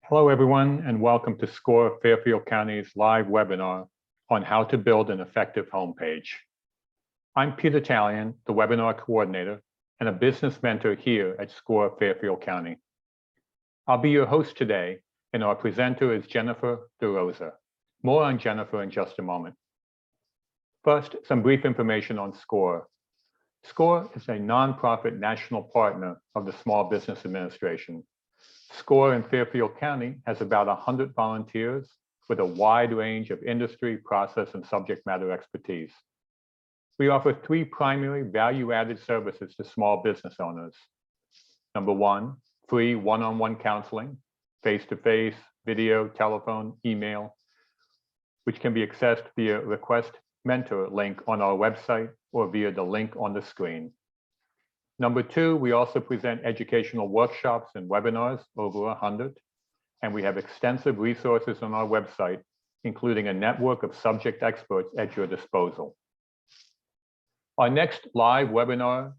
Hello, everyone, and welcome to SCORE Fairfield County's live webinar on how to build an effective homepage. I'm Peter Talion, the webinar coordinator and a business mentor here at SCORE Fairfield County. I'll be your host today, and our presenter is Jennifer DeRosa. More on Jennifer in just a moment. First, some brief information on SCORE. SCORE is a nonprofit national partner of the Small Business Administration. SCORE in Fairfield County has about 100 volunteers with a wide range of industry, process, and subject matter expertise. We offer three primary value-added services to small business owners. Number one, free one-on-one counseling, face-to-face, video, telephone, email, which can be accessed via Request Mentor link on our website or via the link on the screen. Number two, we also present educational workshops and webinars, over 100, and we have extensive resources on our website, including a network of subject experts at your disposal. Our next live webinar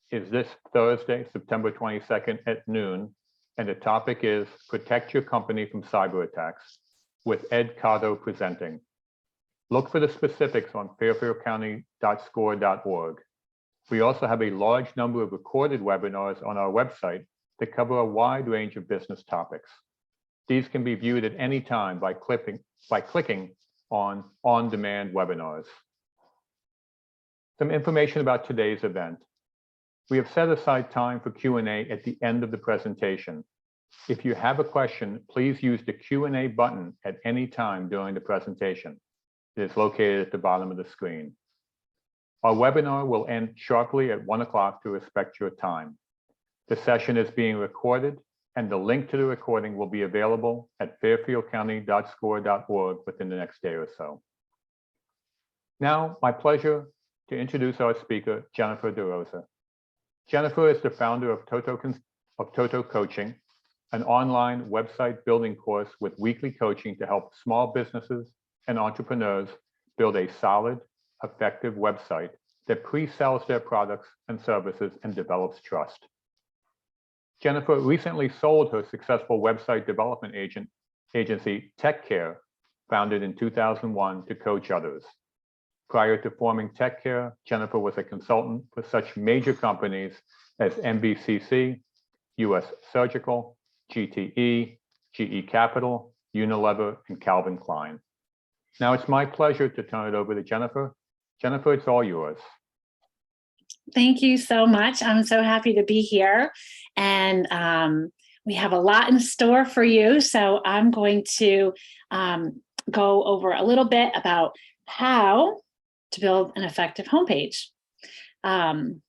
is this Thursday, September 22nd at noon, and the topic is Protect Your Company from Cyber Attacks, with Ed Cotto presenting. Look for the specifics on fairfieldcounty.score.org. We also have a large number of recorded webinars on our website that cover a wide range of business topics. These can be viewed at any time by clicking on On-Demand Webinars. Some information about today's event. We have set aside time for Q&A at the end of the presentation. If you have a question, please use the Q&A button at any time during the presentation. It is located at the bottom of the screen. Our webinar will end sharply at 1 o'clock to respect your time. The session is being recorded, and the link to the recording will be available at fairfieldcounty.score.org within the next day or so. Now, my pleasure to introduce our speaker, Jennifer DeRosa. Jennifer is the founder of Toto Coaching, an online website building course with weekly coaching to help small businesses and entrepreneurs build a solid, effective website that pre-sells their products and services and develops trust. Jennifer recently sold her successful website development agency, TechCare, founded in 2001 to coach others. Prior to forming TechCare, Jennifer was a consultant for such major companies as MBCC, US Surgical, GTE, GE Capital, Unilever, and Calvin Klein. Now it's my pleasure to turn it over to Jennifer. Jennifer, it's all yours. Thank you so much. I'm so happy to be here. And we have a lot in store for you. So I'm going to go over a little bit about how to build an effective homepage and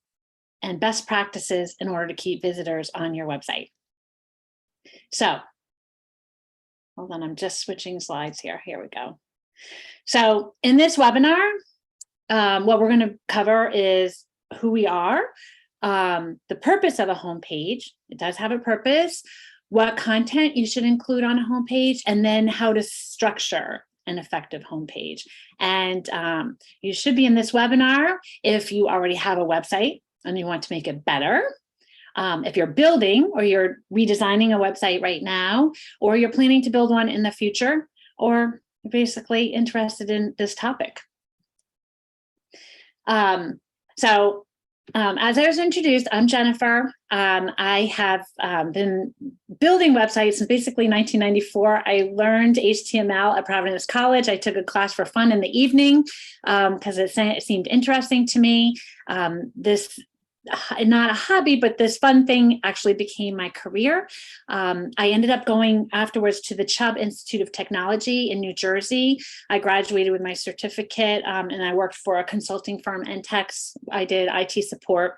best practices in order to keep visitors on your website. So, hold on, I'm just switching slides here. Here we go. So in this webinar, what we're going to cover is who we are, the purpose of a homepage. It does have a purpose, what content you should include on a homepage, and then how to structure an effective homepage. And you should be in this webinar if you already have a website and you want to make it better. If you're building or you're redesigning a website right now, or you're planning to build one in the future, or you're basically interested in this topic. As I was introduced, I'm Jennifer. I have been building websites since basically 1994. I learned HTML at Providence College. I took a class for fun in the evening because it seemed interesting to me. Not a hobby, but this fun thing actually became my career. I ended up going afterwards to the Chubb Institute of Technology in New Jersey. I graduated with my certificate and I worked for a consulting firm, Entex. I did IT support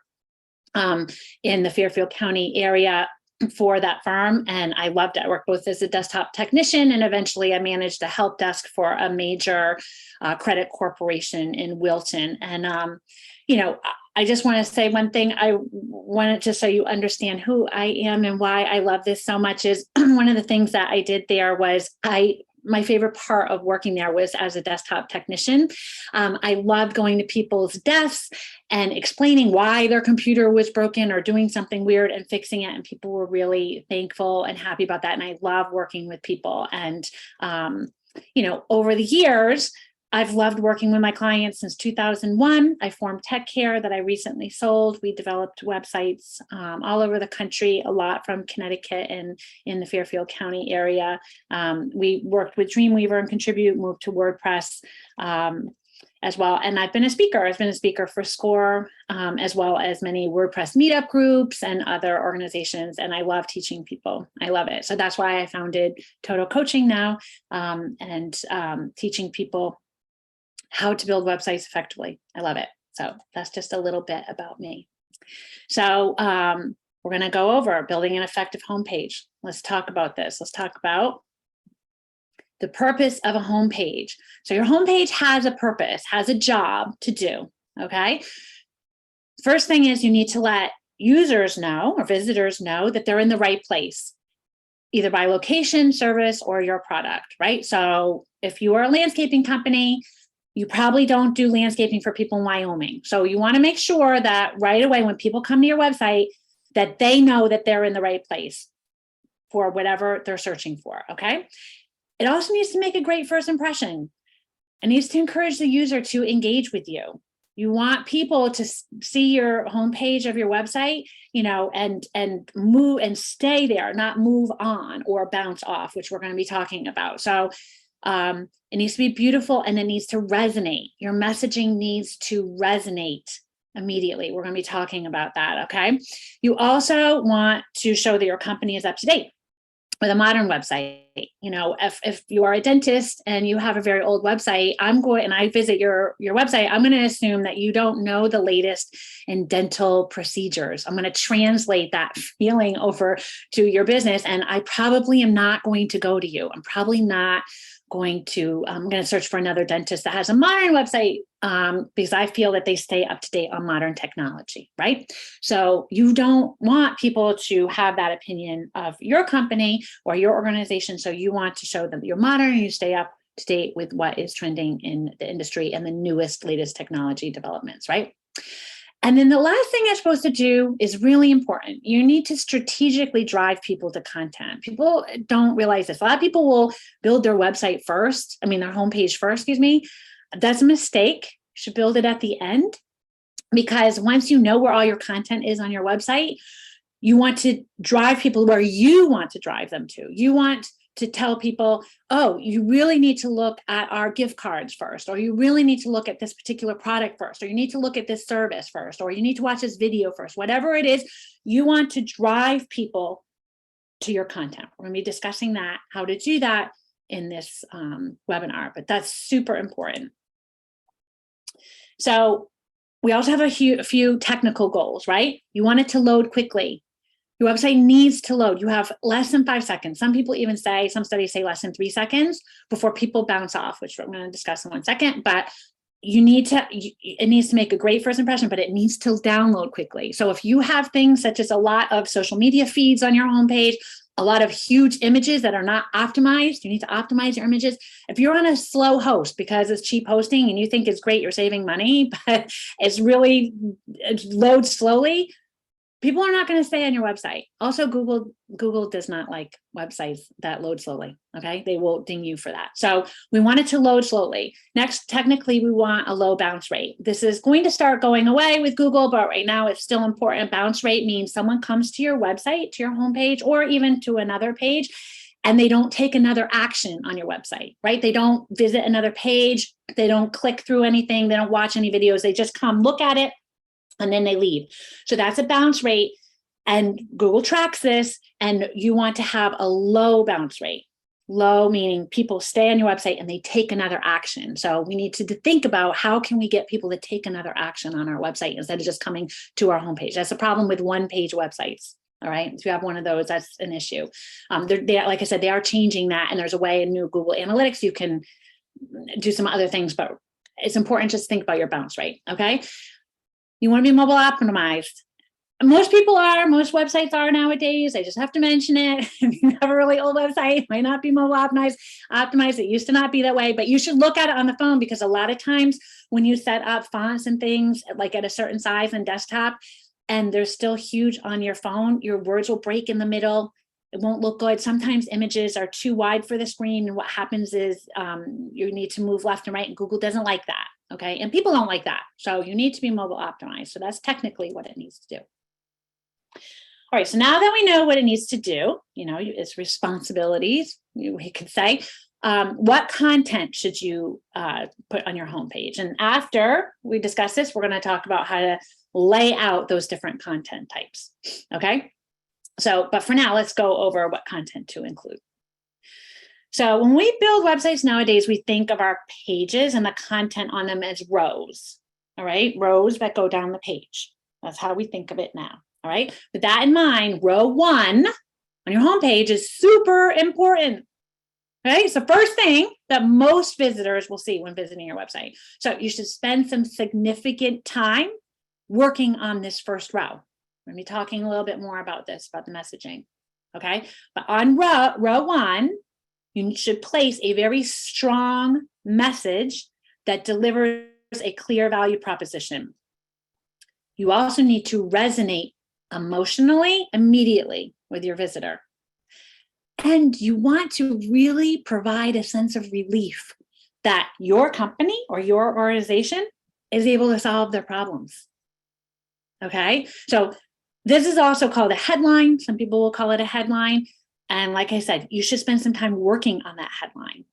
in the Fairfield County area for that firm, and I loved it. I worked both as a desktop technician and eventually I managed a help desk for a major credit corporation in Wilton. And I just want to say one thing. I wanted just so you understand who I am and why I love this so much is one of the things that I did there was I my favorite part of working there was as a desktop technician. I loved going to people's desks and explaining why their computer was broken or doing something weird and fixing it. And people were really thankful and happy about that. And I love working with people. And, over the years, I've loved working with my clients since 2001. I formed Tech Care that I recently sold. We developed websites all over the country, a lot from Connecticut and in the Fairfield County area. We worked with Dreamweaver and Contribute, moved to WordPress as well. And I've been a speaker. I've been a speaker for SCORE, as well as many WordPress meetup groups and other organizations. And I love teaching people. I love it. So that's why I founded Total Coaching now, and teaching people how to build websites effectively. I love it. So that's just a little bit about me. So we're going to go over building an effective homepage. Let's talk about this. Let's talk about the purpose of a homepage. So your homepage has a purpose, has a job to do. Okay. First thing is you need to let users know or visitors know that they're in the right place, either by location, service, or your product, right? So if you are a landscaping company, you probably don't do landscaping for people in Wyoming. So you want to make sure that right away when people come to your website, that they know that they're in the right place for whatever they're searching for, okay? It also needs to make a great first impression. It needs to encourage the user to engage with you. You want people to see your homepage of your website, and move and stay there, not move on or bounce off, which we're going to be talking about. So it needs to be beautiful and it needs to resonate. Your messaging needs to resonate immediately. We're going to be talking about that, okay? You also want to show that your company is up to date with a modern website. If you are a dentist and you have a very old website, and I visit your website, I'm going to assume that you don't know the latest in dental procedures. I'm going to translate that feeling over to your business, and I probably am not going to go to you. I'm going to search for another dentist that has a modern website, because I feel that they stay up to date on modern technology, right? So you don't want people to have that opinion of your company or your organization. So you want to show them that you're modern and you stay up to date with what is trending in the industry and the latest technology developments, right? And then the last thing you're supposed to do is really important. You need to strategically drive people to content. People don't realize this. A lot of people will build their website first. Their homepage first, excuse me. That's a mistake. You should build it at the end, because once you know where all your content is on your website, you want to drive people where you want to drive them to. You want to tell people, oh, you really need to look at our gift cards first, or you really need to look at this particular product first, or you need to look at this service first, or you need to watch this video first. Whatever it is, you want to drive people to your content. We're going to be discussing that, how to do that in this webinar, but that's super important. So we also have a few technical goals, right? You want it to load quickly. Your website needs to load. You have less than 5 seconds. Some studies say less than 3 seconds before people bounce off, which we're going to discuss in 1 second. But it needs to make a great first impression, but it needs to download quickly. So if you have things such as a lot of social media feeds on your homepage, a lot of huge images that are not optimized, you need to optimize your images. If you're on a slow host because it's cheap hosting and you think it's great, you're saving money, but it loads slowly, people are not going to stay on your website. Also, Google does not like websites that load slowly. Okay, they will ding you for that. So we want it to load slowly. Next, technically, we want a low bounce rate. This is going to start going away with Google, but right now it's still important. Bounce rate means someone comes to your website, to your homepage, or even to another page, and they don't take another action on your website, right? They don't visit another page. They don't click through anything. They don't watch any videos. They just come look at it, and then they leave. So that's a bounce rate, and Google tracks this, and you want to have a low bounce rate. Low meaning people stay on your website and they take another action. So we need to think about how can we get people to take another action on our website instead of just coming to our homepage. That's a problem with one-page websites. All right, if you have one of those, that's an issue. Like I said, they are changing that, and there's a way in new Google Analytics you can do some other things, but it's important just to think about your bounce rate, okay? You want to be mobile optimized. Most websites are nowadays. I just have to mention it. If you have a really old website, it might not be mobile optimized. It used to not be that way, but you should look at it on the phone, because a lot of times when you set up fonts and things like at a certain size and desktop, and they're still huge on your phone, your words will break in the middle. It won't look good. Sometimes images are too wide for the screen. And what happens is you need to move left and right, and Google doesn't like that. Okay. And people don't like that. So you need to be mobile optimized. So that's technically what it needs to do. All right, so now that we know what it needs to do, its responsibilities, we could say, what content should you put on your homepage? And after we discuss this, we're going to talk about how to lay out those different content types. Okay, so, but for now, let's go over what content to include. So when we build websites nowadays, we think of our pages and the content on them as rows. All right, rows that go down the page. That's how we think of it now. All right, with that in mind, row 1 on your homepage is super important. Okay, it's the first thing that most visitors will see when visiting your website. So you should spend some significant time working on this first row. We're going to be talking a little bit more about this, about the messaging. Okay, but on row 1, you should place a very strong message that delivers a clear value proposition. You also need to resonate emotionally immediately with your visitor. And you want to really provide a sense of relief that your company or your organization is able to solve their problems. Okay, so this is also called a headline. Some people will call it a headline. And like I said, you should spend some time working on that headline.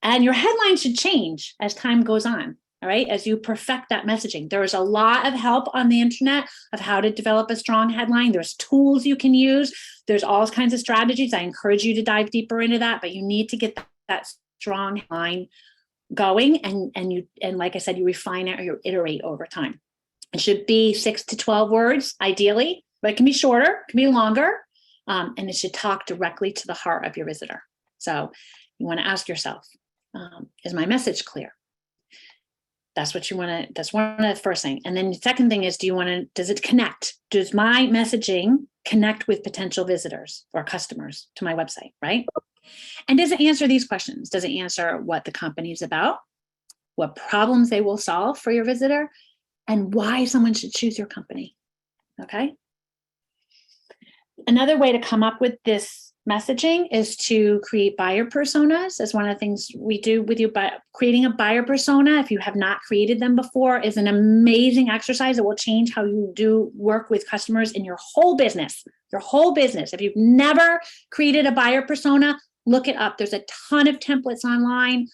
And your headline should change as time goes on. All right, as you perfect that messaging. There is a lot of help on the internet of how to develop a strong headline. There's tools you can use. There's all kinds of strategies. I encourage you to dive deeper into that, but you need to get that strong headline going. And like I said, you refine it or you iterate over time. It should be 6 to 12 words, ideally, but it can be shorter, it can be longer, and it should talk directly to the heart of your visitor. So you want to ask yourself, is my message clear? That's what you want to, that's one of the first thing. And then the second thing is, does it connect? Does my messaging connect with potential visitors or customers to my website, right? And does it answer these questions? Does it answer what the company is about, what problems they will solve for your visitor, and why someone should choose your company? Okay. Another way to come up with this messaging is to create buyer personas. That's one of the things we do with you. But creating a buyer persona, if you have not created them before, is an amazing exercise that will change how you do work with customers in your whole business. Your whole business. If you've never created a buyer persona, look it up. There's a ton of templates online.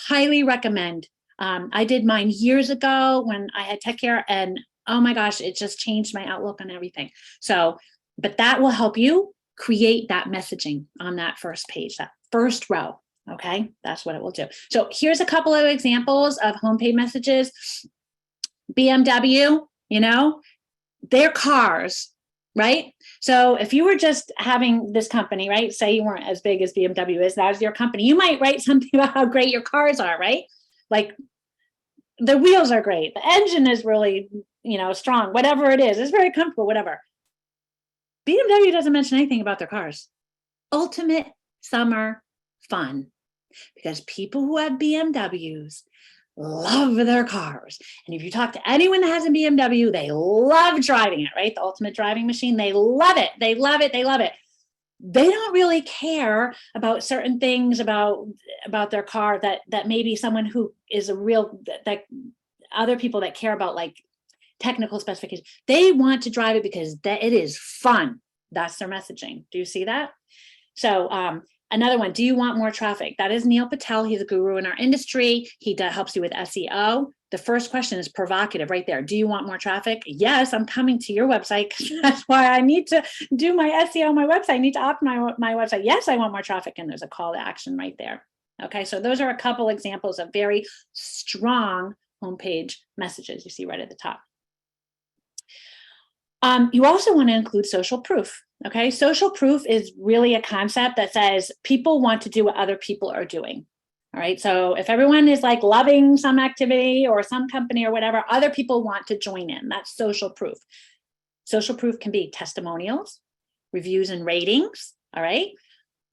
Highly recommend. I did mine years ago when I had Tech Care, and oh my gosh, it just changed my outlook on everything. So, but that will help you create that messaging on that first page, that first row. Okay, that's what it will do. So here's a couple of examples of homepage messages. BMW, their cars, right? So if you were just having this company, right? Say you weren't as big as BMW is, that was your company. You might write something about how great your cars are, right? Like the wheels are great. The engine is really, strong, whatever it is. It's very comfortable, whatever. BMW doesn't mention anything about their cars. Ultimate summer fun, because people who have BMWs love their cars. And if you talk to anyone that has a BMW, they love driving it, right? The ultimate driving machine. They love it. They love it. They love it. They don't really care about certain things about their car that maybe someone who is that other people that care about like technical specifications. They want to drive it because it is fun. That's their messaging. Do you see that? So another one, do you want more traffic? That is Neil Patel. He's a guru in our industry. He helps you with SEO. The first question is provocative right there. Do you want more traffic? Yes, I'm coming to your website. That's why I need to do my SEO on my website. I need to optimize my website. Yes, I want more traffic. And there's a call to action right there. Okay, so those are a couple examples of very strong homepage messages you see right at the top. You also want to include social proof. Okay, social proof is really a concept that says people want to do what other people are doing. All right, so if everyone is like loving some activity or some company or whatever, other people want to join in. That's social proof. Social proof can be testimonials, reviews and ratings, all right?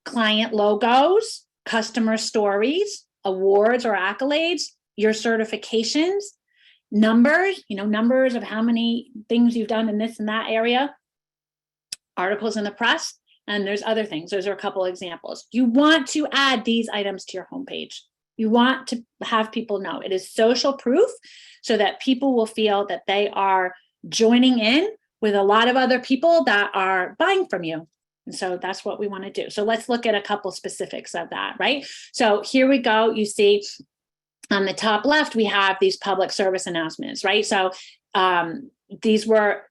Client logos, customer stories, awards or accolades, your certifications, numbers, numbers of how many things you've done in this and that area, articles in the press, and there's other things. Those are a couple examples. You want to add these items to your homepage. You want to have people know it is social proof so that people will feel that they are joining in with a lot of other people that are buying from you. And so that's what we want to do. So let's look at a couple specifics of that, right? So here we go. You see on the top left, we have these public service announcements, right? So these were,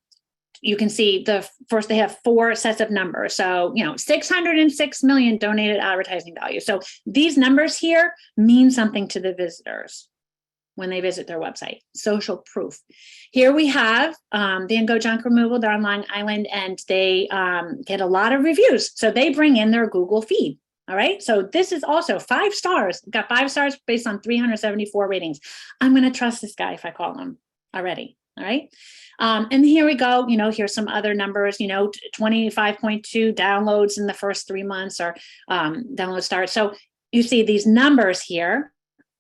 you can see first they have 4 sets of numbers. So, 606 million donated advertising value. So these numbers here mean something to the visitors when they visit their website. Social proof. Here we have Van Gogh Junk Removal. They're on Long Island and they get a lot of reviews. So they bring in their Google feed. All right. So this is also 5 stars. Got 5 stars based on 374 ratings. I'm going to trust this guy if I call him already. All right. And here we go. Here's some other numbers, 25.2 downloads in the first 3 months or download starts. So you see these numbers here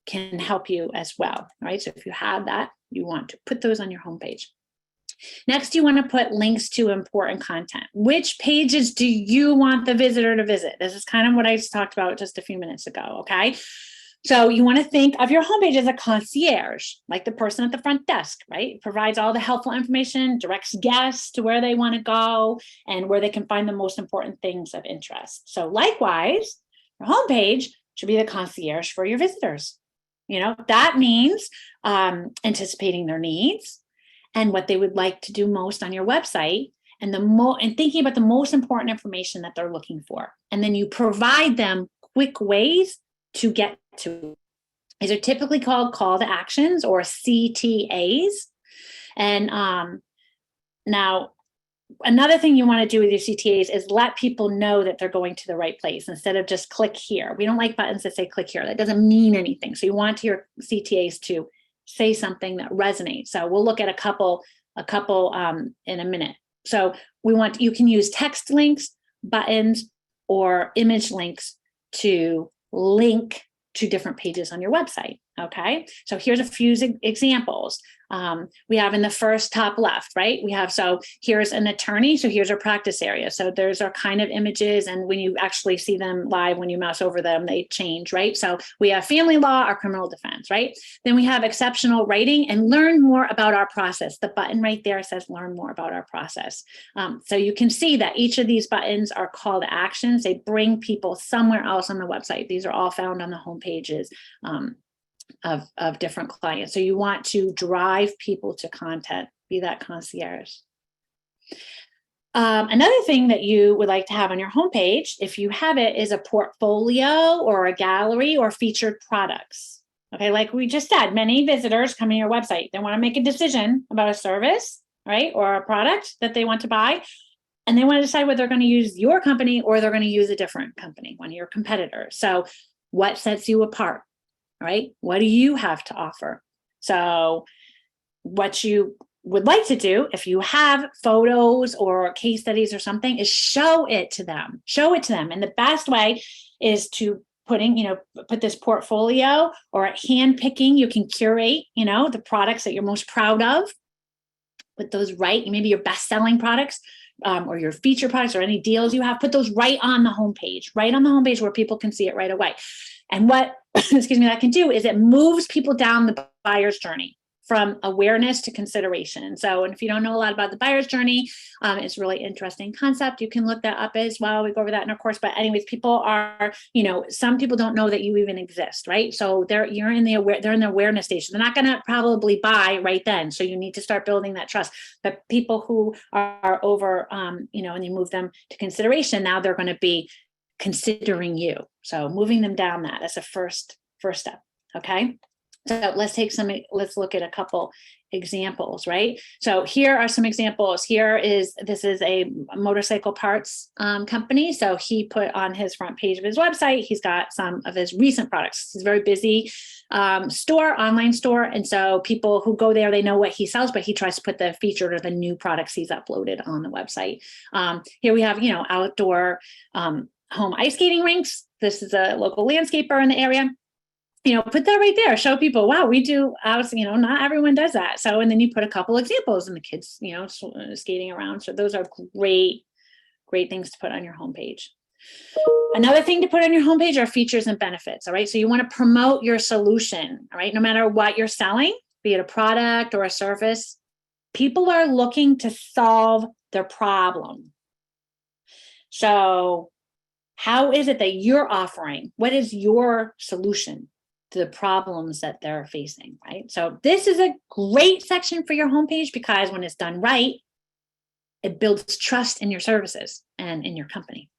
can help you as well. All right. So if you have that, you want to put those on your homepage. Next, you want to put links to important content. Which pages do you want the visitor to visit? This is kind of what I just talked about just a few minutes ago. Okay. So you want to think of your homepage as a concierge, like the person at the front desk, right? It provides all the helpful information, directs guests to where they want to go and where they can find the most important things of interest. So likewise, your homepage should be the concierge for your visitors. That means anticipating their needs and what they would like to do most on your website and thinking about the most important information that they're looking for. And then you provide them quick ways to get to. These are typically called call to actions or CTAs. And now, another thing you want to do with your CTAs is let people know that they're going to the right place instead of just click here. We don't like buttons that say click here. That doesn't mean anything. So you want your CTAs to say something that resonates. So we'll look at a couple in a minute. So you can use text links, buttons, or image links to link to different pages on your website. Okay, so here's a few examples. We have in the first top left, right? So here's an attorney. So here's our practice area. So there's our kind of images. And when you actually see them live, when you mouse over them, they change, right? So we have family law or criminal defense, right? Then we have exceptional writing and learn more about our process. The button right there says learn more about our process. So you can see that each of these buttons are call to actions. They bring people somewhere else on the website. These are all found on the home pages of different clients. So you want to drive people to content, be that concierge. Another thing that you would like to have on your homepage, if you have it, is a portfolio or a gallery or featured products. Okay, like we just said, many visitors come to your website. They want to make a decision about a service, right, or a product that they want to buy. And they want to decide whether they're going to use your company or they're going to use a different company, one of your competitors. So what sets you apart? Right? What do you have to offer? So what you would like to do, if you have photos or case studies or something, is show it to them. And the best way is to put this portfolio or hand picking. You can curate, the products that you're most proud of. Put those right, maybe your best-selling products or your feature products or any deals you have, put those right on the homepage where people can see it right away. And what, that can do is it moves people down the buyer's journey from awareness to consideration. So, and if you don't know a lot about the buyer's journey, it's a really interesting concept. You can look that up as well. We go over that in our course. But anyways, people are, some people don't know that you even exist, right? So they're in the awareness stage. They're not going to probably buy right then. So you need to start building that trust. But people who are over, and you move them to consideration, now they're going to be considering you. So moving them down that as a first step. Okay. So let's look at a couple examples, right? So here are some examples. This is a motorcycle parts company. So he put on his front page of his website, he's got some of his recent products. He's very busy. store, online store. And so people who go there, they know what he sells, but he tries to put the featured or the new products he's uploaded on the website. Here we have, outdoor home ice skating rinks. This is a local landscaper in the area. Put that right there. Show people, wow, we do. Not everyone does that. So, and then you put a couple examples and the kids, skating around. So those are great things to put on your homepage. Another thing to put on your homepage are features and benefits. All right. So you want to promote your solution. All right. No matter what you're selling, be it a product or a service, people are looking to solve their problem. So how is it that you're offering? What is your solution to the problems that they're facing, right? So this is a great section for your homepage because when it's done right, it builds trust in your services and in your company.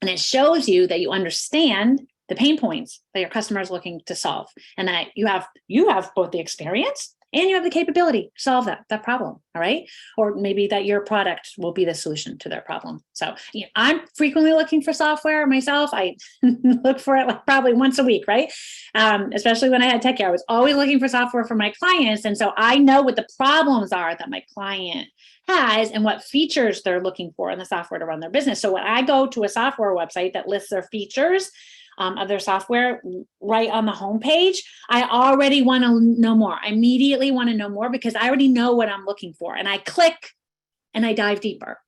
And it shows you that you understand the pain points that your customer is looking to solve and that you have both the experience and you have the capability to solve that problem, all right? Or maybe that your product will be the solution to their problem. So I'm frequently looking for software myself. I look for it like probably once a week, right? Especially when I had tech care, I was always looking for software for my clients. And so I know what the problems are that my client has and what features they're looking for in the software to run their business. So when I go to a software website that lists their features, of their software right on the homepage, I already want to know more. I immediately want to know more because I already know what I'm looking for. And I click and I dive deeper.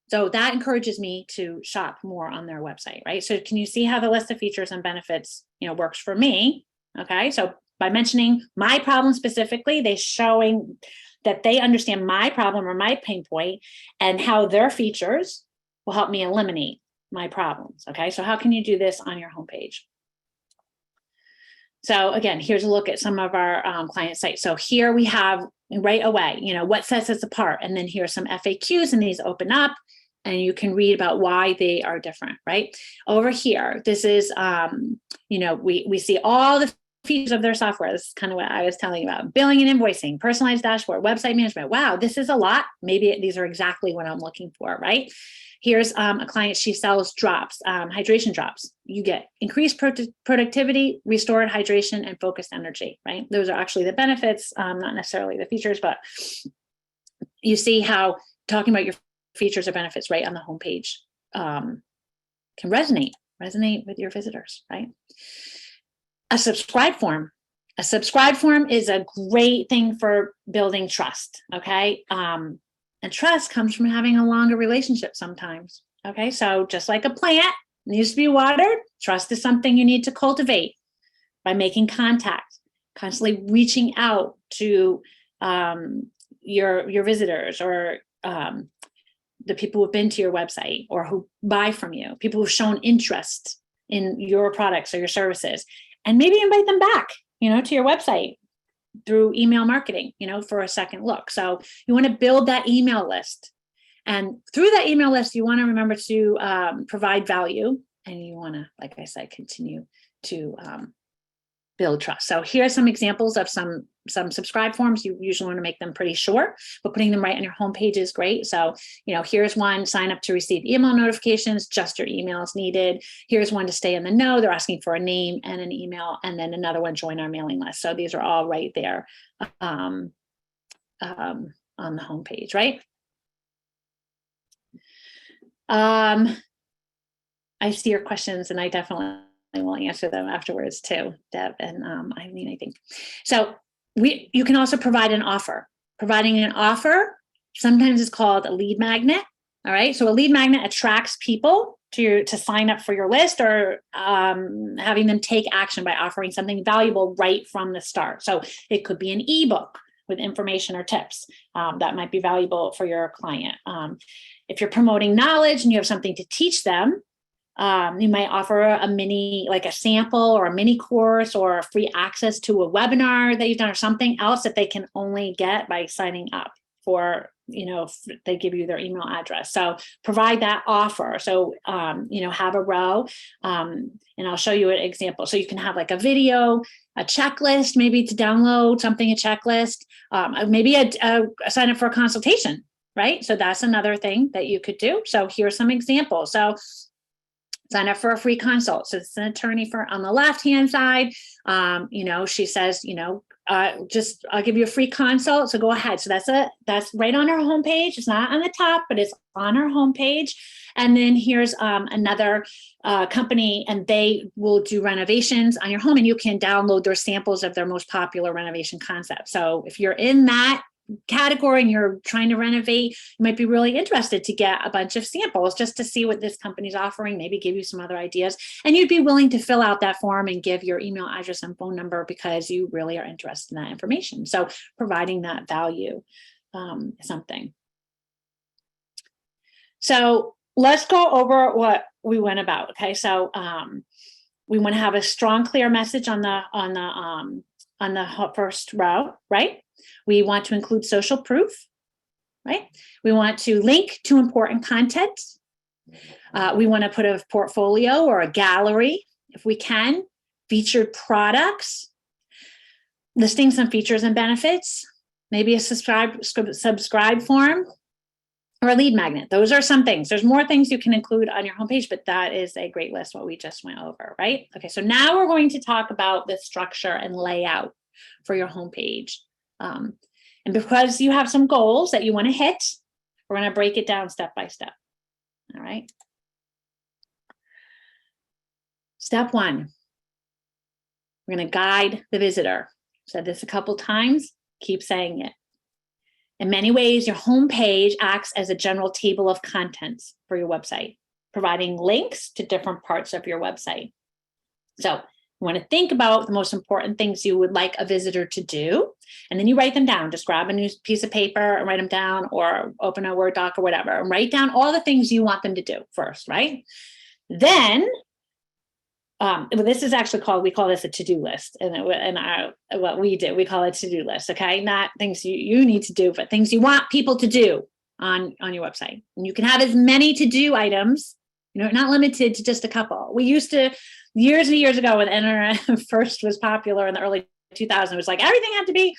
So that encourages me to shop more on their website, right? So can you see how the list of features and benefits, works for me? Okay, so by mentioning my problem specifically, they're showing that they understand my problem or my pain point and how their features will help me eliminate my problems. Okay, so how can you do this on your homepage? So again, here's a look at some of our client sites. So here we have right away, what sets us apart. And then here's some FAQs and these open up and you can read about why they are different, right? Over here, this is, we see all the features of their software. This is kind of what I was telling you about. Billing and invoicing, personalized dashboard, website management. Wow, this is a lot. Maybe these are exactly what I'm looking for, right? Here's a client, she sells drops, hydration drops. You get increased productivity, restored hydration, and focused energy, right? Those are actually the benefits, not necessarily the features, but you see how talking about your features or benefits right on the homepage can resonate with your visitors, right? A subscribe form. A subscribe form is a great thing for building trust, okay? And trust comes from having a longer relationship sometimes. Okay, so just like a plant needs to be watered, trust is something you need to cultivate by making contact, constantly reaching out to your visitors or the people who've been to your website or who buy from you, people who've shown interest in your products or your services, and maybe invite them back, to your website through email marketing, for a second look. So you want to build that email list. And through that email list, you want to remember to provide value. And you want to, like I said, continue to build trust. So here's some examples of some subscribe forms. You usually want to make them pretty short, but putting them right on your homepage is great. So, here's one, sign up to receive email notifications, just your email is needed. Here's one to stay in the know. They're asking for a name and an email. And then another one, join our mailing list. So these are all right there on the homepage, right? I see your questions and I definitely will answer them afterwards too, Deb and Eileen, I think. So you can also provide an offer. Providing an offer sometimes is called a lead magnet. All right. So a lead magnet attracts people to sign up for your list or having them take action by offering something valuable right from the start. So it could be an ebook with information or tips that might be valuable for your client. If you're promoting knowledge and you have something to teach them, you might offer a sample or a mini course or free access to a webinar that you've done or something else that they can only get by signing up for, if they give you their email address. So provide that offer. So, have a row and I'll show you an example. So you can have like a video, a checklist, maybe to download something, a checklist, maybe a sign up for a consultation, right? So that's another thing that you could do. So here's some examples. So sign up for a free consult. So it's an attorney for on the left-hand side. She says, just I'll give you a free consult. So go ahead. So that's right on our homepage. It's not on the top, but it's on our homepage. And then here's another company, and they will do renovations on your home, and you can download their samples of their most popular renovation concepts. So if you're in that category and you're trying to renovate, you might be really interested to get a bunch of samples just to see what this company's offering, maybe give you some other ideas. And you'd be willing to fill out that form and give your email address and phone number because you really are interested in that information. So providing that value is something. So let's go over what we went about. Okay, so we want to have a strong, clear message on the first row, right? We want to include social proof, right? We want to link to important content. We want to put a portfolio or a gallery, if we can, featured products, listing some features and benefits, maybe a subscribe form, or a lead magnet. Those are some things. There's more things you can include on your homepage, but that is a great list, what we just went over, right? Okay, so now we're going to talk about the structure and layout for your homepage. And because you have some goals that you want to hit, we're going to break it down step by step. All right. Step one, we're going to guide the visitor. Said this a couple times, keep saying it. In many ways, your homepage acts as a general table of contents for your website, providing links to different parts of your website. So you want to think about the most important things you would like a visitor to do, and then you write them down. Just grab a new piece of paper and write them down, or open a Word doc or whatever, and write down all the things you want them to do first, right? Then, this is actually we call this a to-do list. What we do, we call it a to-do list, okay? Not things you need to do, but things you want people to do on your website. And you can have as many to-do items, not limited to just a couple. We used to, years and years ago, when the internet first was popular in the early 2000s, it was like everything had to be,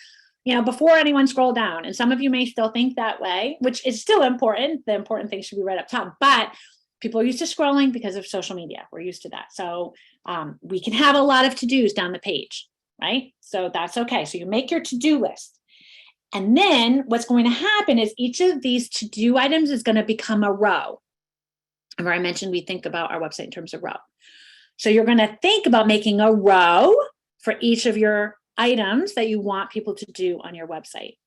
before anyone scrolled down. And some of you may still think that way, which is still important. The important things should be right up top, but people are used to scrolling because of social media. We're used to that. So we can have a lot of to-dos down the page, right? So that's okay. So you make your to-do list. And then what's going to happen is each of these to-do items is going to become a row. Remember, I mentioned we think about our website in terms of row. So you're going to think about making a row for each of your items that you want people to do on your website.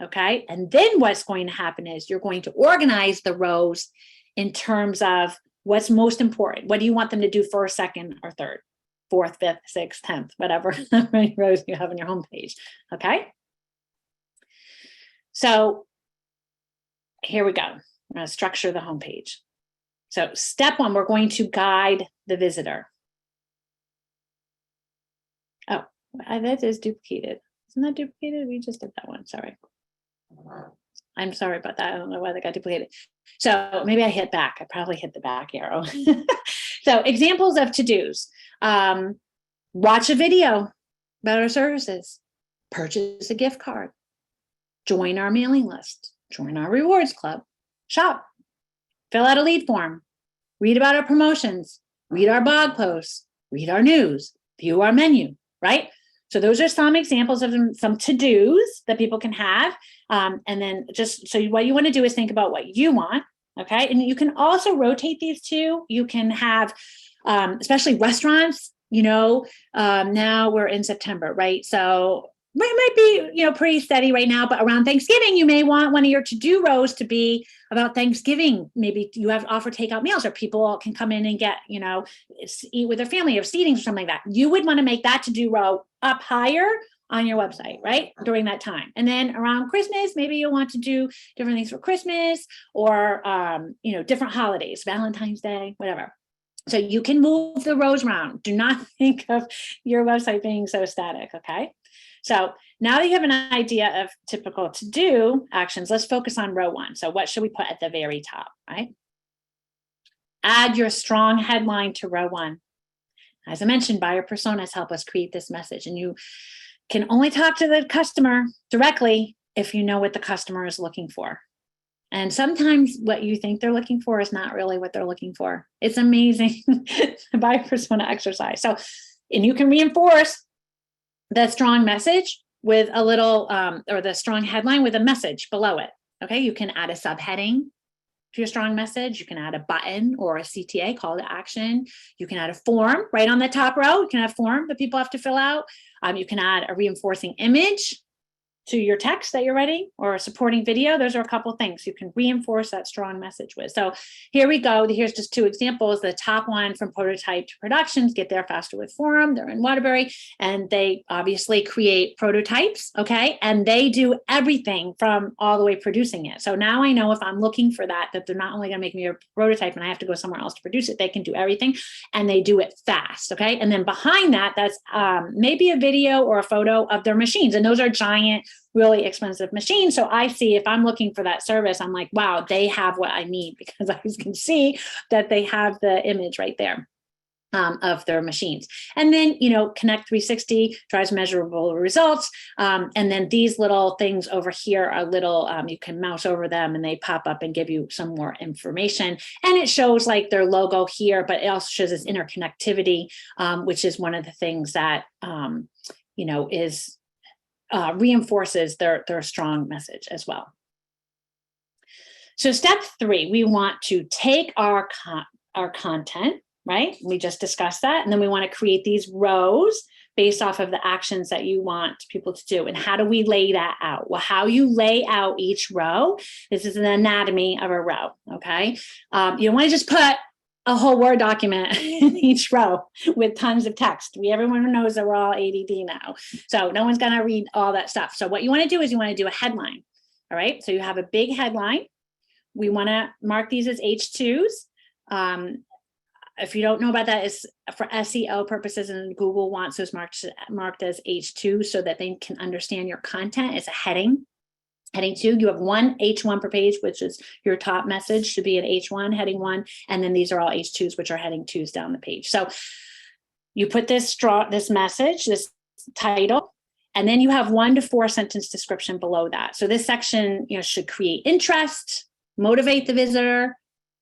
Okay. And then what's going to happen is you're going to organize the rows in terms of what's most important. What do you want them to do first, second, or third, fourth, fifth, sixth, 10th, whatever many rows you have on your homepage. Okay. So here we go. I'm going to structure the homepage. So step one, we're going to guide the visitor. Oh, that is duplicated. Isn't that duplicated? We just did that one. Sorry. I'm sorry about that. I don't know why that got duplicated. So maybe I hit back. I probably hit the back arrow. So examples of to-dos. Watch a video about our services. Purchase a gift card. Join our mailing list. Join our rewards club. Shop. Fill out a lead form. Read about our promotions. Read our blog posts. Read our news. View our menu, right? So those are some examples of some to-dos that people can have. And then so what you want to do is think about what you want, okay? And you can also rotate these two. You can have, especially restaurants, now we're in September, right? So it might be, pretty steady right now, but around Thanksgiving, you may want one of your to-do rows to be about Thanksgiving. Maybe you have offer takeout meals, or people can come in and get, eat with their family, or seating or something like that. You would want to make that to-do row up higher on your website, right? During that time. And then around Christmas, maybe you'll want to do different things for Christmas, or, different holidays, Valentine's Day, whatever. So you can move the rows around. Do not think of your website being so static, okay? So now that you have an idea of typical to-do actions, let's focus on row one. So what should we put at the very top, right? Add your strong headline to row one. As I mentioned, buyer personas help us create this message, and you can only talk to the customer directly if you know what the customer is looking for. And sometimes what you think they're looking for is not really what they're looking for. It's amazing by persona exercise. So, and you can reinforce the strong message with a little, or the strong headline with a message below it. Okay, you can add a subheading to your strong message. You can add a button or a CTA, call to action. You can add a form right on the top row. You can have a form that people have to fill out. You can add a reinforcing image to your text that you're writing, or a supporting video. Those are a couple things you can reinforce that strong message with. So here we go. Here's just 2 examples. The top one, from prototype to productions, get there faster with Forum. They're in Waterbury, and they obviously create prototypes, okay? And they do everything from all the way producing it. So now I know if I'm looking for that they're not only gonna make me a prototype and I have to go somewhere else to produce it, they can do everything, and they do it fast, okay? And then behind that, that's maybe a video or a photo of their machines, and those are giant, really expensive machines. So I see, if I'm looking for that service, I'm like, wow, they have what I need, because I can see that they have the image right there of their machines. And then, Connect 360 drives measurable results. And then these little things over here are little, you can mouse over them and they pop up and give you some more information. And it shows like their logo here, but it also shows this interconnectivity, which is one of the things that, is reinforces their strong message as well. So step 3, we want to take our content, right? We just discussed that. And then we want to create these rows based off of the actions that you want people to do. And how do we lay that out? Well, how you lay out each row, this is an anatomy of a row, okay? You don't want to just put a whole Word document in each row with tons of text. Everyone knows that we're all ADD now. So no one's going to read all that stuff. So what you want to do is you want to do a headline. All right. So you have a big headline. We want to mark these as H2s. If you don't know about that, it's for SEO purposes, and Google wants those marked as H2 so that they can understand your content. It's a heading. Heading 2, you have one H1 per page, which is your top message should be an H1, heading 1, and then these are all H2s, which are heading 2s down the page. So you put this message, this title, and then you have 1 to 4 sentence description below that. So this section, should create interest, motivate the visitor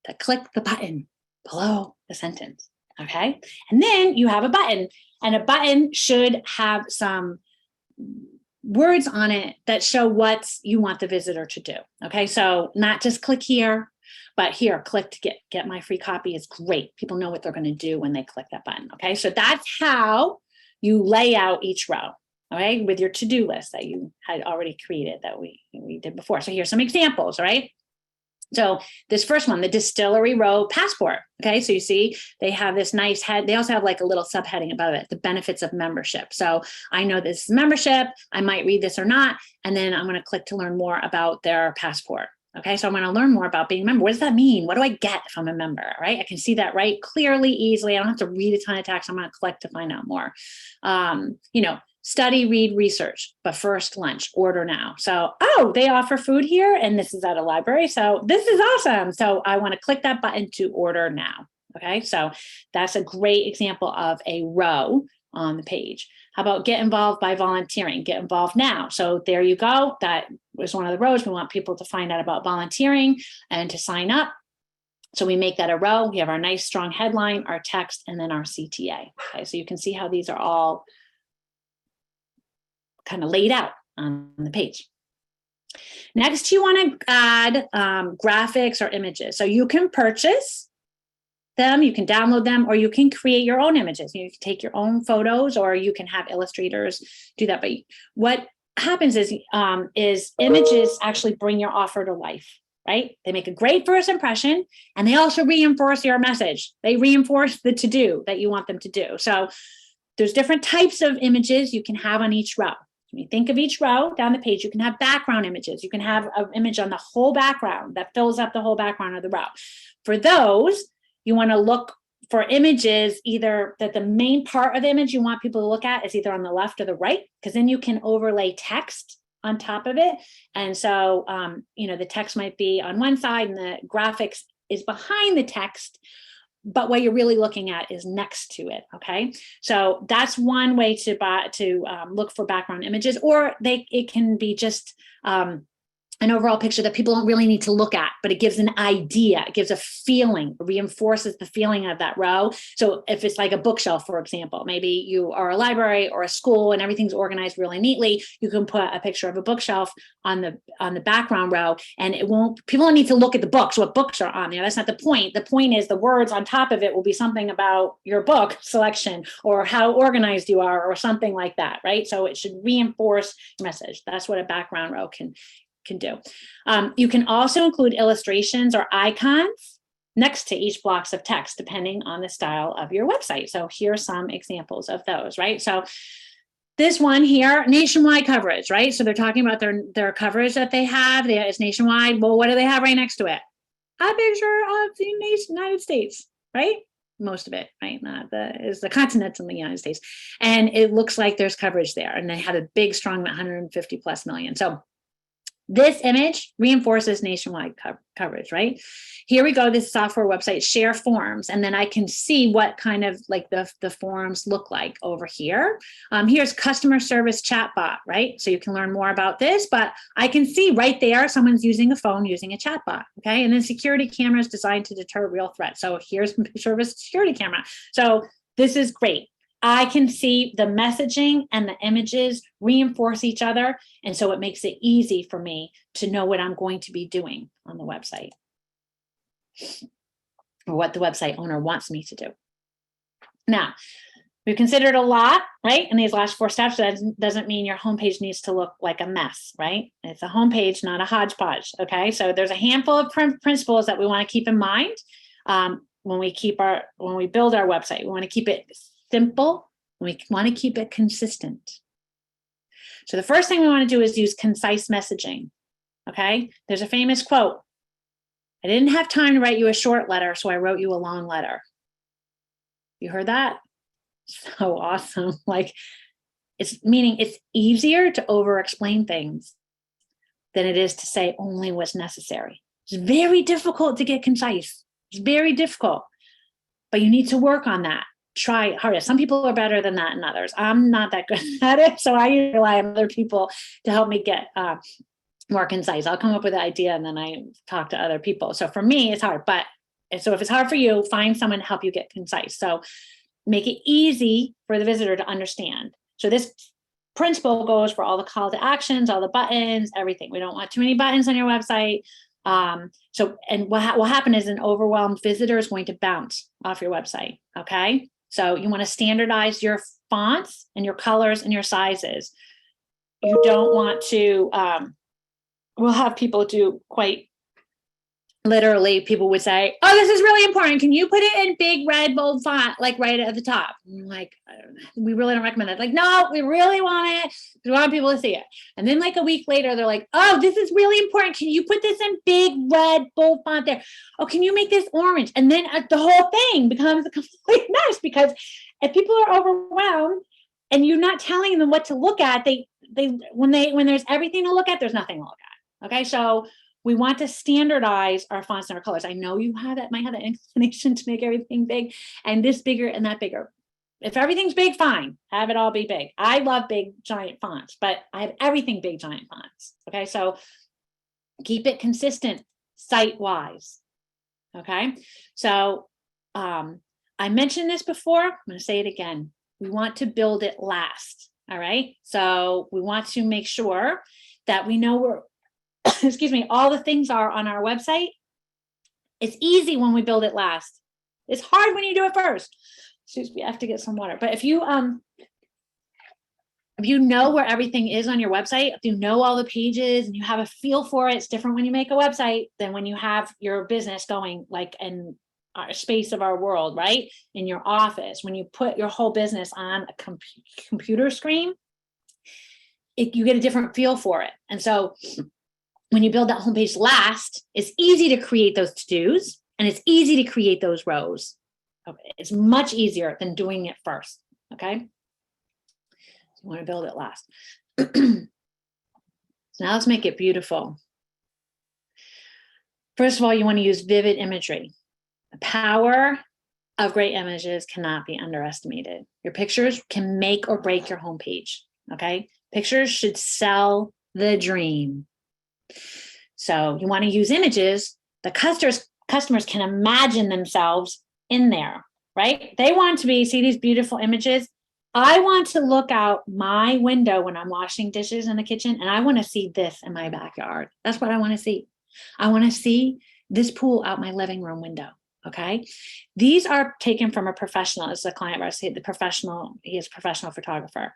to click the button below the sentence. Okay, and then you have a button, and a button should have some words on it that show what you want the visitor to do. Okay, so not just click here, but here, click to get my free copy is great. People know what they're going to do when they click that button. Okay, so that's how you lay out each row. Okay, with your to-do list that you had already created that we did before. So here's some examples, right? So this first one, the distillery row passport. Okay, so you see they have this nice head. They also have like a little subheading above it, the benefits of membership. So I know this is membership. I might read this or not. And then I'm going to click to learn more about their passport. Okay, so I'm going to learn more about being a member. What does that mean? What do I get if I'm a member? Right? I can see that right clearly, easily. I don't have to read a ton of text. I'm going to click to find out more. Study, read, research, but first lunch, order now. So, they offer food here and this is at a library. So this is awesome. So I want to click that button to order now. Okay, so that's a great example of a row on the page. How about get involved by volunteering? Get involved now. So there you go. That was one of the rows. We want people to find out about volunteering and to sign up. So we make that a row. We have our nice strong headline, our text, and then our CTA. Okay, so you can see how these are all kind of laid out on the page. Next, you want to add graphics or images. So you can purchase them, you can download them, or you can create your own images. You can take your own photos, or you can have illustrators do that. But what happens is images actually bring your offer to life, right? They make a great first impression, and they also reinforce your message. They reinforce the to-do that you want them to do. So there's different types of images you can have on each row. When you think of each row down the page, you can have background images. You can have an image on the whole background that fills up the whole background of the row. For those, you want to look for images either that the main part of the image you want people to look at is either on the left or the right, because then you can overlay text on top of it. And so, the text might be on one side and the graphics is behind the text, but what you're really looking at is next to it. Okay, so that's one way to look for background images, or it can be just an overall picture that people don't really need to look at, but it gives an idea, it gives a feeling, reinforces the feeling of that row. So if it's like a bookshelf, for example, maybe you are a library or a school and everything's organized really neatly, you can put a picture of a bookshelf on the background row, and people don't need to look at the books, what books are on there. That's not the point. The point is the words on top of it will be something about your book selection or how organized you are or something like that, right? So it should reinforce your message. That's what a background row can do. You can also include illustrations or icons next to each blocks of text, depending on the style of your website. So here are some examples of those, right? So this one here, nationwide coverage, right? So they're talking about their coverage that they have. It's nationwide. Well, what do they have right next to it? A picture of the United States, right? Most of it, right? Is the continents in the United States. And it looks like there's coverage there. And they had a big, strong 150 plus million. So this image reinforces nationwide coverage, right? Here we go, this software website, share forms, and then I can see what kind of like the forms look like over here. Here's customer service chatbot, right? So you can learn more about this, but I can see right there, someone's using a phone using a chatbot, okay? And then security cameras designed to deter real threats. So here's a picture of a security camera. So this is great. I can see the messaging and the images reinforce each other. And so it makes it easy for me to know what I'm going to be doing on the website or what the website owner wants me to do. Now, we've considered a lot, right? In these last 4 steps, that doesn't mean your homepage needs to look like a mess, right? It's a homepage, not a hodgepodge, okay? So there's a handful of principles that we want to keep in mind when we build our website. We want to keep it simple. We want to keep it consistent. So the first thing we want to do is use concise messaging. Okay. There's a famous quote. I didn't have time to write you a short letter, so I wrote you a long letter. You heard that? So awesome. Like it's easier to over explain things than it is to say only what's necessary. It's very difficult to get concise. It's very difficult, but you need to work on that. Try harder. Some people are better than that and others. I'm not that good at it. So I rely on other people to help me get more concise. I'll come up with an idea and then I talk to other people. So for me, it's hard. So if it's hard for you, find someone to help you get concise. So make it easy for the visitor to understand. So this principle goes for all the call to actions, all the buttons, everything. We don't want too many buttons on your website. And what will happen is an overwhelmed visitor is going to bounce off your website. Okay. So you want to standardize your fonts and your colors and your sizes. You don't want to, we'll have people do quite literally, people would say, oh, this is really important. Can you put it in big red bold font, like right at the top? I'm like, we really don't recommend that. Like, no, we really want it. We want people to see it. And then like a week later, they're like, oh, this is really important. Can you put this in big red bold font there? Oh, can you make this orange? And then the whole thing becomes a complete mess, because if people are overwhelmed and you're not telling them what to look at, when there's everything to look at, there's nothing to look at. Okay, so we want to standardize our fonts and our colors. I know might have that inclination to make everything big and this bigger and that bigger. If everything's big, fine, have it all be big. I love big, giant fonts, but I have everything big, giant fonts. Okay, so keep it consistent site-wise. Okay, so I mentioned this before. I'm going to say it again. We want to build it last. All right, so we want to make sure that we know where all the things are on our website. It's easy when we build it last. It's hard when you do it first. Excuse me, I have to get some water. But if you know where everything is on your website, if you know all the pages and you have a feel for it, it's different when you make a website than when you have your business going like in our space of our world, right? In your office, when you put your whole business on a computer screen, you get a different feel for it. And so when you build that homepage last, it's easy to create those to-dos and it's easy to create those rows. Okay. It's much easier than doing it first. Okay. So you want to build it last. So now let's make it beautiful. First of all, you want to use vivid imagery. The power of great images cannot be underestimated. Your pictures can make or break your homepage. Okay. Pictures should sell the dream. So you want to use images. The customers can imagine themselves in there, right? They want to see these beautiful images. I want to look out my window when I'm washing dishes in the kitchen, and I want to see this in my backyard. That's what I want to see. I want to see this pool out my living room window. Okay. These are taken from a professional. As a client of ours, he is a professional photographer.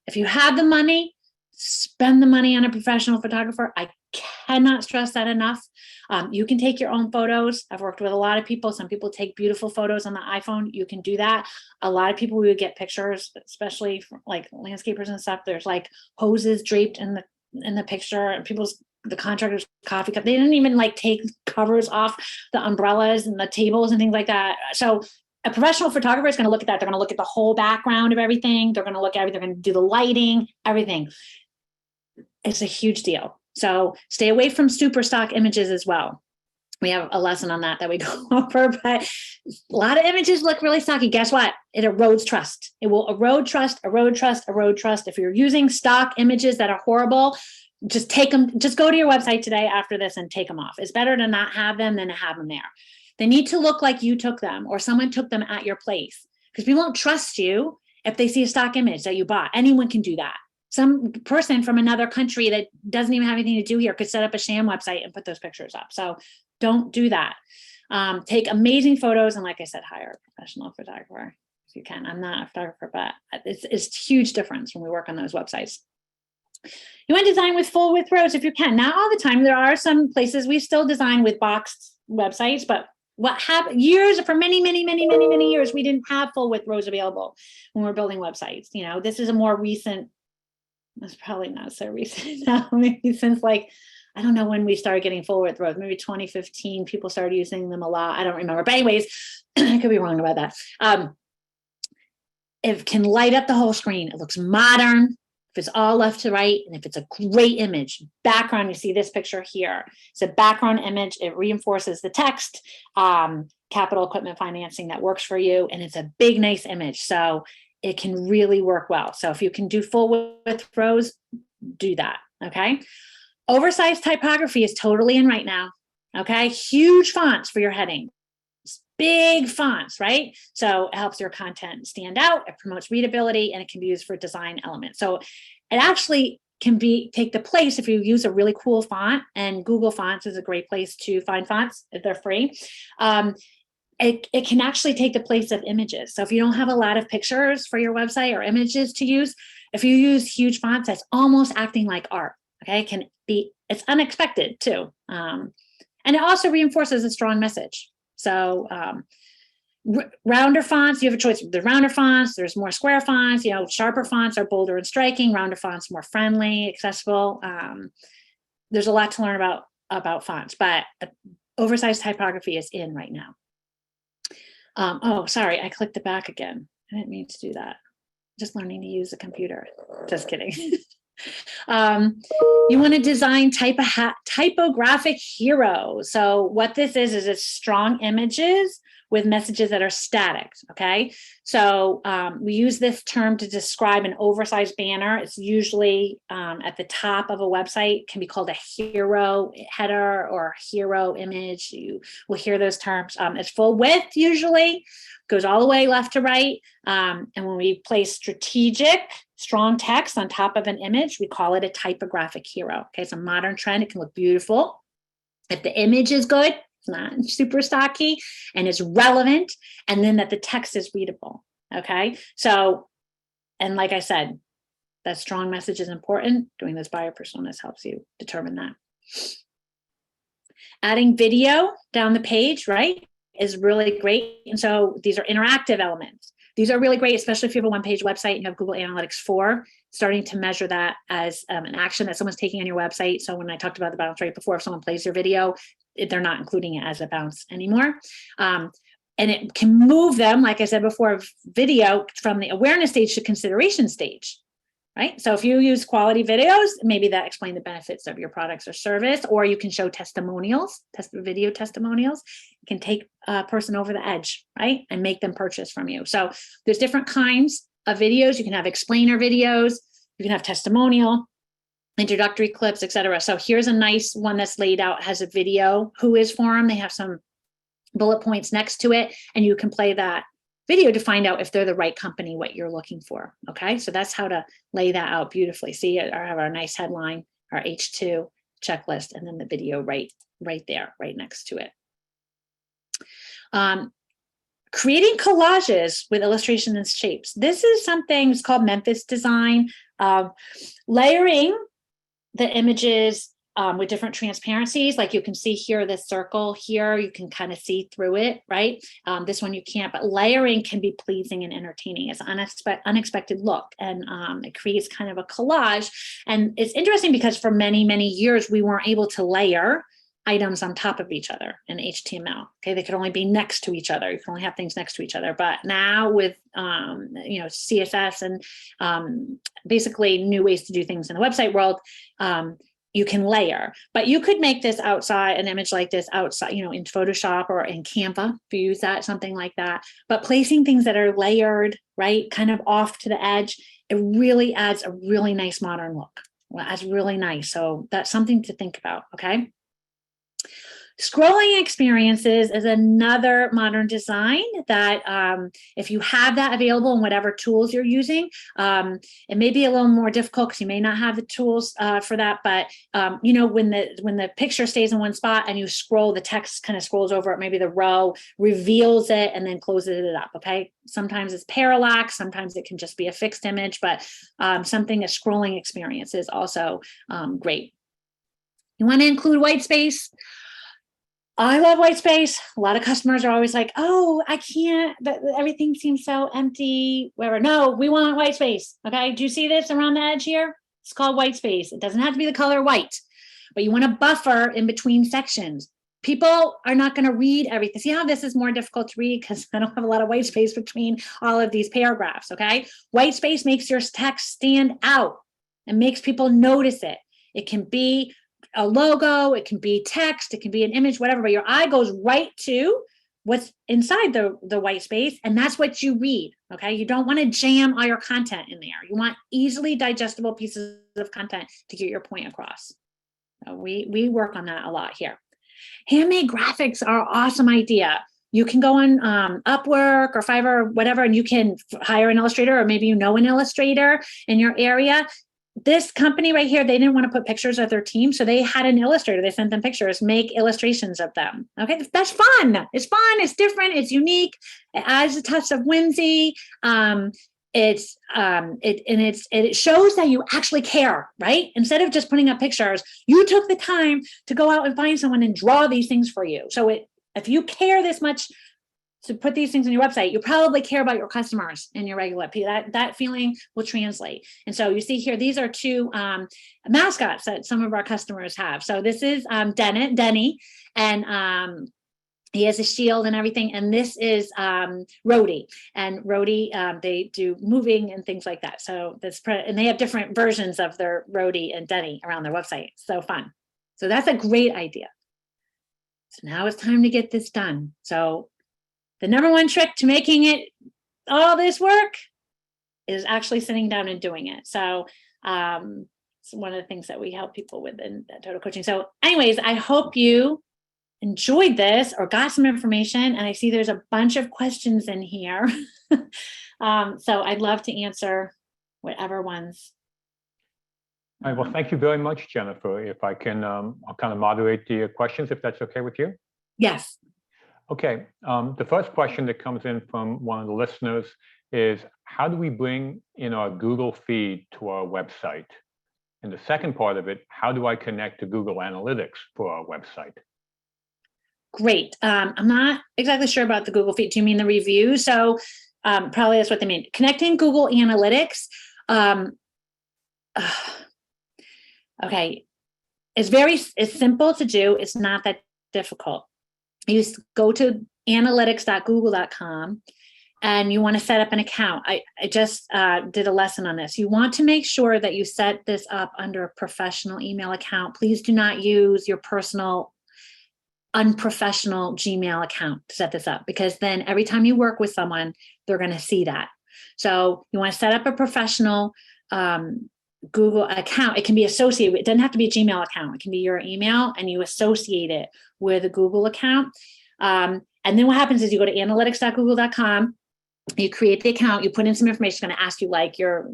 If you have the money, spend the money on a professional photographer. I cannot stress that enough. You can take your own photos. I've worked with a lot of people. Some people take beautiful photos on the iPhone. You can do that. A lot of people would get pictures, especially like landscapers and stuff. There's like hoses draped in the picture, and the contractor's coffee cup. They didn't even like take covers off the umbrellas and the tables and things like that. So a professional photographer is going to look at that. They're going to look at the whole background of everything. They're going to look at everything. They're going to do the lighting, everything. It's a huge deal. So stay away from super stock images as well. We have a lesson on that we go over, but a lot of images look really stocky. Guess what? It erodes trust. It will erode trust, erode trust, erode trust. If you're using stock images that are horrible, just take them, just go to your website today after this and take them off. It's better to not have them than to have them there. They need to look like you took them or someone took them at your place, because people won't trust you if they see a stock image that you bought. Anyone can do that. Some person from another country that doesn't even have anything to do here could set up a sham website and put those pictures up. So don't do that. Take amazing photos. And like I said, hire a professional photographer if you can. I'm not a photographer, but it's a huge difference when we work on those websites. You want to design with full width rows if you can. Not all the time. There are some places we still design with boxed websites, but what happened for many years, we didn't have full width rows available when we're building websites. You know, this is a more recent, it's probably not so recent now, maybe since like, I don't know when we started getting full width rows, maybe 2015, people started using them a lot. I don't remember, but anyways, I could be wrong about that. It can light up the whole screen. It looks modern. If it's all left to right, and if it's a great image, background, you see this picture here. It's a background image. It reinforces the text, capital equipment financing that works for you. And it's a big, nice image. So it can really work well. So if you can do full width rows, do that. Okay. Oversized typography is totally in right now. Okay. Huge fonts for your heading. Big fonts, right? So it helps your content stand out, it promotes readability, and it can be used for design elements. So it actually can take the place if you use a really cool font, and Google Fonts is a great place to find fonts if they're free. It can actually take the place of images. So if you don't have a lot of pictures for your website or images to use, if you use huge fonts, that's almost acting like art. Okay, it's unexpected too. And it also reinforces a strong message. So rounder fonts, you have a choice. There's rounder fonts, there's more square fonts, sharper fonts are bolder and striking, rounder fonts more friendly, accessible. There's a lot to learn about fonts, but oversized typography is in right now. Oh, sorry, I clicked it back again. I didn't mean to do that. Just learning to use a computer. Just kidding. You want to design typographic hero. So what this is it's strong images with messages that are static. Okay. So we use this term to describe an oversized banner. It's usually at the top of a website. It can be called a hero header or hero image. You will hear those terms. It's full width usually, goes all the way left to right. And when we place strategic, strong text on top of an image, we call it a typographic hero. Okay, it's a modern trend. It can look beautiful. If the image is good, it's not super stocky, and it's relevant, and then that the text is readable. Okay, so, and like I said, that strong message is important. Doing those buyer personas helps you determine that. Adding video down the page, right, is really great. And so these are interactive elements. These are really great, especially if you have a one-page website and you have Google Analytics 4, starting to measure that as an action that someone's taking on your website. So when I talked about the bounce rate before, if someone plays your video, they're not including it as a bounce anymore. And it can move them, like I said before, video from the awareness stage to consideration stage, right? So if you use quality videos, maybe that explain the benefits of your products or service, or you can show testimonials, video testimonials. It can take a person over the edge, right? And make them purchase from you. So there's different kinds of videos. You can have explainer videos, you can have testimonial. introductory clips, etc. So here's a nice one that's laid out, has a video, who is forum. They have some bullet points next to it, and you can play that video to find out if they're the right company, what you're looking for. Okay, so that's how to lay that out beautifully. See, I have our nice headline, our H2 checklist, and then the video right there, right next to it. Creating collages with illustration and shapes. This is something, it's called Memphis design. Layering the images with different transparencies, like you can see here, this circle here, you can kind of see through it, right? This one you can't, but layering can be pleasing and entertaining. It's an unexpected look, and it creates kind of a collage. And it's interesting because for many, many years, we weren't able to layer items on top of each other in HTML. Okay, they could only be next to each other. You can only have things next to each other. But now with CSS and basically new ways to do things in the website world, you can layer. But you could make this outside, an image like this outside, in Photoshop or in Canva, if you use that, something like that. But placing things that are layered, right, kind of off to the edge, it really adds a really nice modern look. Well, that's really nice. So that's something to think about. Okay. Scrolling experiences is another modern design that if you have that available in whatever tools you're using, it may be a little more difficult because you may not have the tools for that. But when the picture stays in one spot and you scroll, the text kind of scrolls over it, maybe the row reveals it and then closes it up. Okay. Sometimes it's parallax, sometimes it can just be a fixed image, but a scrolling experience is also great. You want to include white space. I love white space. A lot of customers are always like, oh, I can't, but everything seems so empty, whatever. No, we want white space. Okay. Do you see this around the edge here? It's called white space. It doesn't have to be the color white, but you want to buffer in between sections. People are not going to read everything. See how this is more difficult to read because I don't have a lot of white space between all of these paragraphs. Okay. White space makes your text stand out and makes people notice it. It can be a logo, it can be text, it can be an image, whatever, but your eye goes right to what's inside the white space, and that's what you read. Okay, you don't want to jam all your content in there. You want easily digestible pieces of content to get your point across. So we work on that a lot here. Handmade graphics are an awesome idea. You can go on Upwork or Fiverr or whatever, and you can hire an illustrator, or maybe an illustrator in your area. This company right here, they didn't want to put pictures of their team, so they had an illustrator. They sent them pictures, make illustrations of them. Okay, that's fun. It's fun. It's different. It's unique. It adds a touch of whimsy. It shows that you actually care, right? Instead of just putting up pictures, you took the time to go out and find someone and draw these things for you. So if you care this much to put these things on your website, you probably care about your customers in your regular. That feeling will translate. And so you see here, these are two mascots that some of our customers have. So this is Denny, and he has a shield and everything. And this is Rhodey. And Rhodey, they do moving and things like that. So and they have different versions of their Rhodey and Denny around their website. So fun. So that's a great idea. So now it's time to get this done. So the number one trick to making it all this work is actually sitting down and doing it. So it's one of the things that we help people with in Total Coaching. So anyways, I hope you enjoyed this or got some information. And I see there's a bunch of questions in here. So I'd love to answer whatever ones. All right, well, thank you very much, Jennifer. If I can, I'll kind of moderate the questions, if that's okay with you. Yes. Okay, the first question that comes in from one of the listeners is, how do we bring in our Google feed to our website? And the second part of it, how do I connect to Google Analytics for our website? Great. I'm not exactly sure about the Google feed. Do you mean the review? So probably that's what they mean. Connecting Google Analytics. Okay, it's simple to do. It's not that difficult. You go to analytics.google.com and you want to set up an account. I just did a lesson on this. You want to make sure that you set this up under a professional email account. Please do not use your personal unprofessional Gmail account to set this up, because then every time you work with someone, they're going to see that. So you want to set up a professional Google account, it can be associated. It doesn't have to be a Gmail account. It can be your email, and you associate it with a Google account. And then what happens is you go to analytics.google.com. You create the account, you put in some information, it's going to ask you like your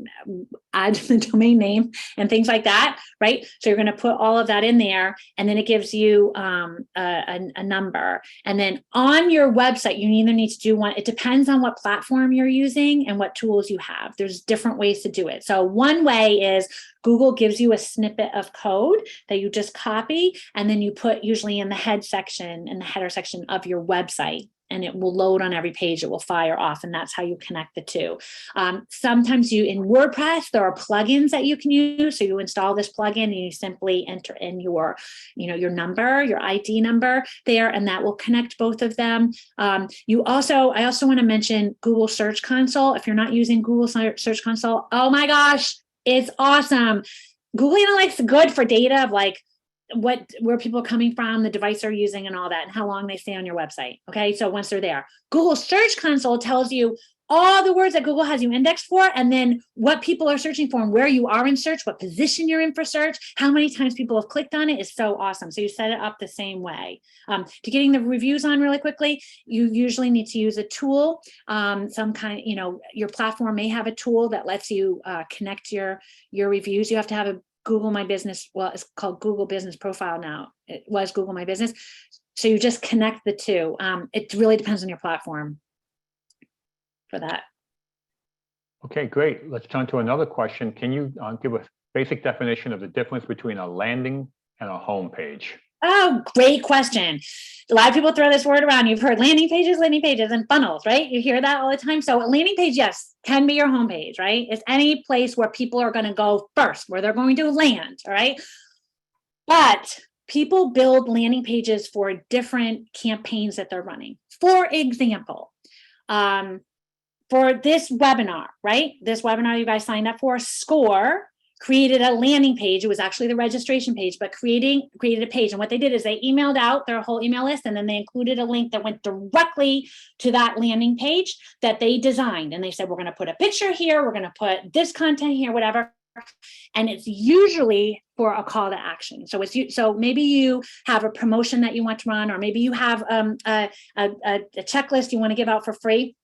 add the domain name and things like that, right? So you're going to put all of that in there, and then it gives you a number. And then on your website, you either need to do one, it depends on what platform you're using and what tools you have. There's different ways to do it. So one way is Google gives you a snippet of code that you just copy, and then you put usually in the header section of your website, and it will load on every page. It will fire off, and that's how you connect the two. Sometimes in WordPress, there are plugins that you can use. So you install this plugin and you simply enter in your number, your ID number there, and that will connect both of them. I also want to mention Google Search Console. If you're not using Google Search Console, oh my gosh, it's awesome. Google Analytics is good for data of like where people are coming from, the device they're using, and all that, and how long they stay on your website. Okay, so once they're there, Google Search Console tells you all the words that Google has you indexed for, and then what people are searching for and where you are in search, what position you're in for search, how many times people have clicked on it is so awesome. So you set it up the same way. To getting the reviews on really quickly, you usually need to use a tool, some kind, your platform may have a tool that lets you connect your reviews. You have to have a Google My Business. Well, it's called Google Business Profile now. It was Google My Business. So you just connect the two. It really depends on your platform for that. Okay, great. Let's turn to another question. Can you give a basic definition of the difference between a landing and a home page? Oh, great question. A lot of people throw this word around. You've heard landing pages, and funnels, right? You hear that all the time. So a landing page, yes, can be your homepage, right? It's any place where people are going to go first, where they're going to land, all right? But people build landing pages for different campaigns that they're running. For example, for this webinar, right? This webinar you guys signed up for, SCORE created a landing page. It was actually the registration page, but created a page. And what they did is they emailed out their whole email list, and then they included a link that went directly to that landing page that they designed. And they said, we're going to put a picture here, we're going to put this content here, whatever. And it's usually for a call to action. So maybe you have a promotion that you want to run, or maybe you have a checklist you want to give out for free.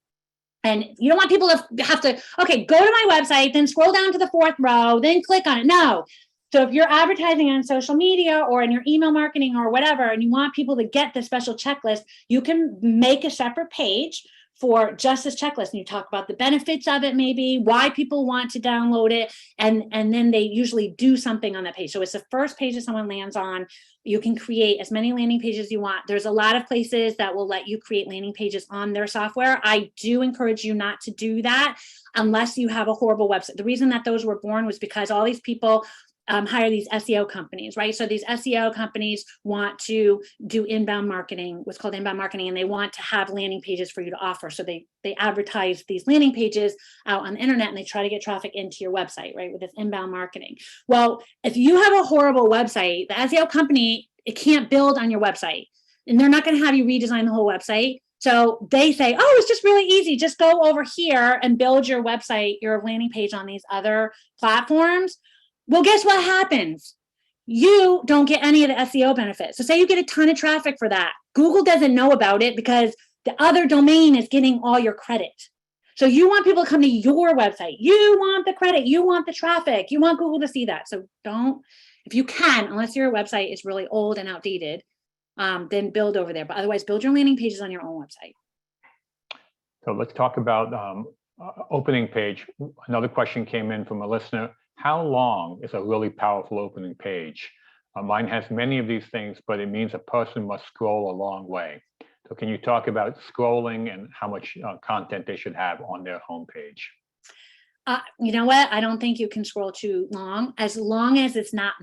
And you don't want people to have to, okay, go to my website, then scroll down to the 4th row, then click on it. No. So if you're advertising on social media or in your email marketing or whatever, and you want people to get the special checklist, you can make a separate page for just this checklist. And you talk about the benefits of it, maybe why people want to download it. And then they usually do something on that page. So it's the first page that someone lands on. You can create as many landing pages as you want. There's a lot of places that will let you create landing pages on their software. I do encourage you not to do that unless you have a horrible website. The reason that those were born was because all these people hire these SEO companies, right? So these SEO companies want to do inbound marketing, what's called inbound marketing, and they want to have landing pages for you to offer. So they advertise these landing pages out on the internet, and they try to get traffic into your website, right, with this inbound marketing. Well, if you have a horrible website, the SEO company, it can't build on your website, and they're not going to have you redesign the whole website. So they say, oh, it's just really easy. Just go over here and build your website, your landing page on these other platforms. Well, guess what happens? You don't get any of the SEO benefits. So say you get a ton of traffic for that. Google doesn't know about it because the other domain is getting all your credit. So you want people to come to your website. You want the credit. You want the traffic. You want Google to see that. So don't, if you can, unless your website is really old and outdated, then build over there. But otherwise, build your landing pages on your own website. So let's talk about opening page. Another question came in from a listener. How long is a really powerful opening page? Mine has many of these things, but it means a person must scroll a long way. So can you talk about scrolling and how much content they should have on their homepage? You know what? I don't think you can scroll too long as it's not,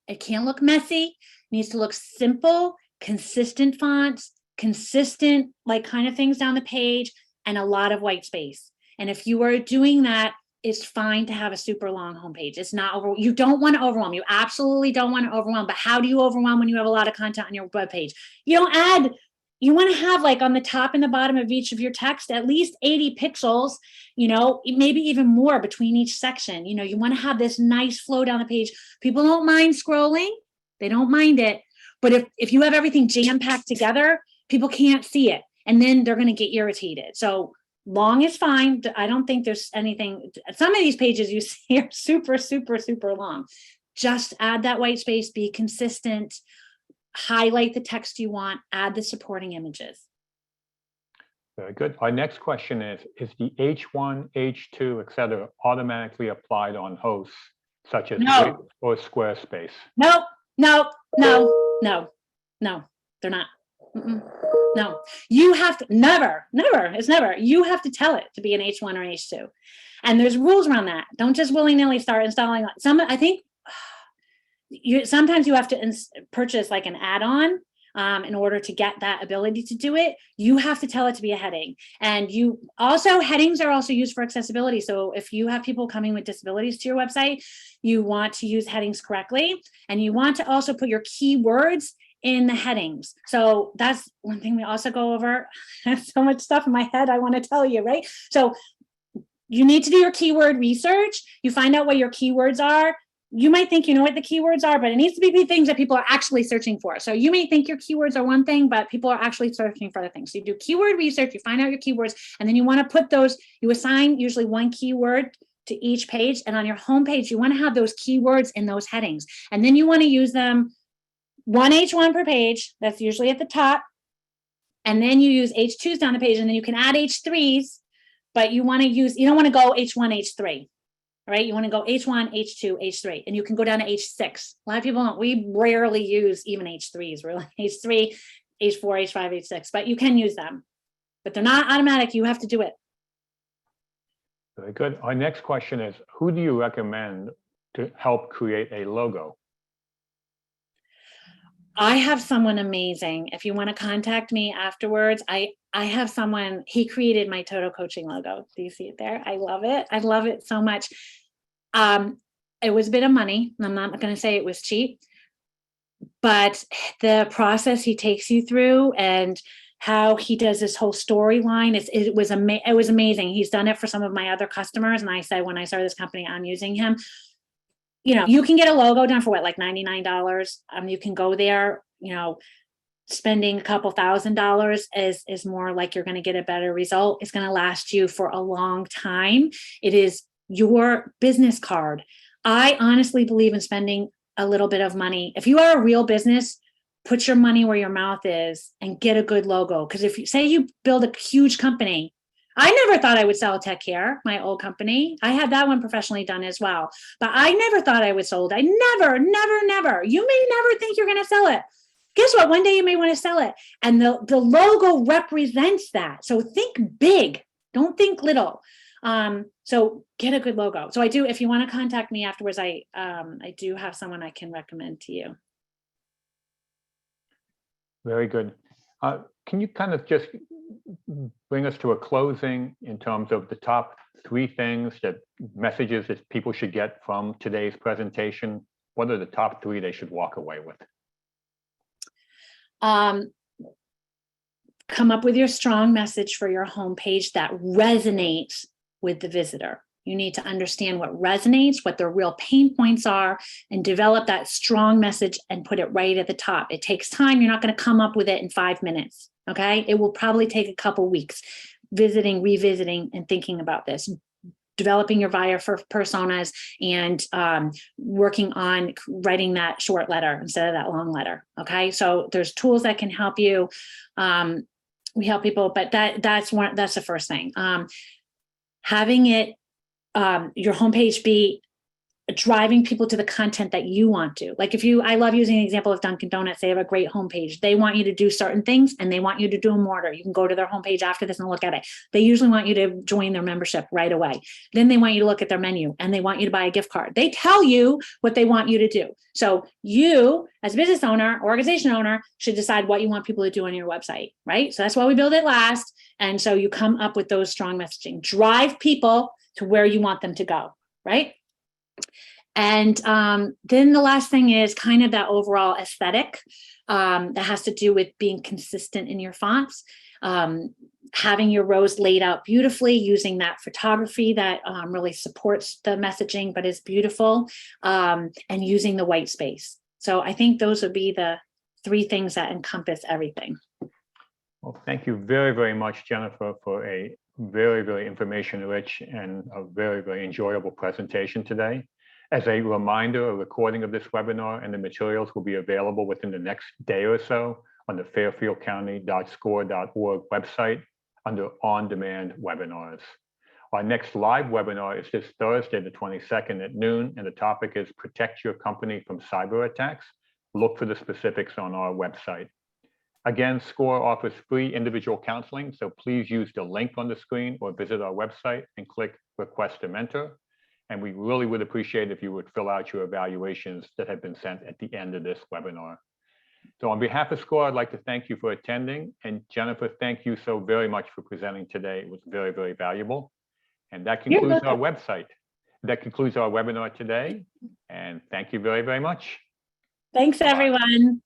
it can't look messy. It needs to look simple, consistent fonts, consistent like kind of things down the page, and a lot of white space. And if you are doing that, it's fine to have a super long homepage. It's not you don't want to overwhelm. You absolutely don't want to overwhelm. But how do you overwhelm when you have a lot of content on your webpage? You don't add you want to have like on the top and the bottom of each of your text, at least 80 pixels, maybe even more between each section. You want to have this nice flow down the page. People don't mind scrolling. They don't mind it. But if you have everything jam-packed together, people can't see it. And then they're going to get irritated. So long is fine. I don't think there's anything. Some of these pages you see are super, super, super long. Just add that white space, be consistent, highlight the text you want, add the supporting images. Very good. Our next question is the H1, H2, et cetera, automatically applied on hosts such as No. Wix or Squarespace? No, they're not. No, you have to, never, it's never. You have to tell it to be an H1 or H2. And there's rules around that. Don't just willy-nilly start installing. I think sometimes you have to purchase like an add-on in order to get that ability to do it. You have to tell it to be a heading. And headings are also used for accessibility. So if you have people coming with disabilities to your website, you want to use headings correctly. And you want to also put your keywords in the headings. So that's one thing we also go over. I have so much stuff in my head I want to tell you, right? So you need to do your keyword research. You find out what your keywords are. You might think you know what the keywords are, but it needs to be things that people are actually searching for. So you may think your keywords are one thing, but people are actually searching for other things. So you do keyword research, you find out your keywords, and then you want to put those, you assign usually one keyword to each page. And on your homepage, you want to have those keywords in those headings. And then you want to use them one H1 per page. That's usually at the top. And then you use H2s down the page, and then you can add H3s, but you don't want to go H1, H3. Right? You want to go H1, H2, H3, and you can go down to H6. A lot of people don't. We rarely use even H3s, really. H3, H4, H5, H6, but you can use them. But they're not automatic. You have to do it. Very good. Our next question is, who do you recommend to help create a logo? I have someone amazing. If you want to contact me afterwards, I have someone, he created my Total Coaching logo. Do you see it there? I love it. I love it so much. It was a bit of money. I'm not going to say it was cheap, but the process he takes you through and how he does this whole storyline, it was amazing. He's done it for some of my other customers. And I said, when I started this company, I'm using him. You can get a logo done for what, like $99. You can go there, spending a couple $1,000 is more like you're going to get a better result. It's going to last you for a long time. It is your business card. I honestly believe in spending a little bit of money. If you are a real business, put your money where your mouth is and get a good logo. Because if you say you build a huge company, I never thought I would sell tech care, my old company. I had that one professionally done as well. But I never thought I would sold. I never. You may never think you're going to sell it. Guess what? One day you may want to sell it. And the logo represents that. So think big. Don't think little. So get a good logo. So I do, if you want to contact me afterwards, I do have someone I can recommend to you. Very good. Can you kind of just bring us to a closing in terms of the top 3 things, messages that people should get from today's presentation? What are the top 3 they should walk away with? Come up with your strong message for your homepage that resonates with the visitor. You need to understand what resonates, what their real pain points are, and develop that strong message and put it right at the top. It takes time. You're not going to come up with it in 5 minutes. Okay. It will probably take a couple weeks visiting, revisiting, and thinking about this, developing your buyer personas and working on writing that short letter instead of that long letter. Okay. So there's tools that can help you. We help people, but that's the first thing. Having it, your homepage be driving people to the content that you want to. Like I love using the example of Dunkin' Donuts. They have a great homepage. They want you to do certain things and they want you to do them order. You can go to their homepage after this and look at it. They usually want you to join their membership right away. Then they want you to look at their menu and they want you to buy a gift card. They tell you what they want you to do. So you, as a business owner, organization owner, should decide what you want people to do on your website, right? So that's why we build it last. And so you come up with those strong messaging. Drive people to where you want them to go, right? And then the last thing is kind of that overall aesthetic. that has to do with being consistent in your fonts, having your rows laid out beautifully, using that photography that really supports the messaging but is beautiful, and using the white space. So I think those would be the 3 things that encompass everything. Well, thank you very, very much, Jennifer, for a very, very information-rich and a very, very enjoyable presentation today. As a reminder, a recording of this webinar and the materials will be available within the next day or so on the fairfieldcounty.score.org website under on-demand webinars. Our next live webinar is this Thursday, the 22nd at noon, and the topic is Protect Your Company from Cyber Attacks. Look for the specifics on our website. Again, SCORE offers free individual counseling, so please use the link on the screen or visit our website and click Request a Mentor. And we really would appreciate if you would fill out your evaluations that have been sent at the end of this webinar. So on behalf of SCORE, I'd like to thank you for attending. And Jennifer, thank you so very much for presenting today. It was very, very valuable. And that concludes our website. That concludes our webinar today. And thank you very, very much. Thanks, everyone.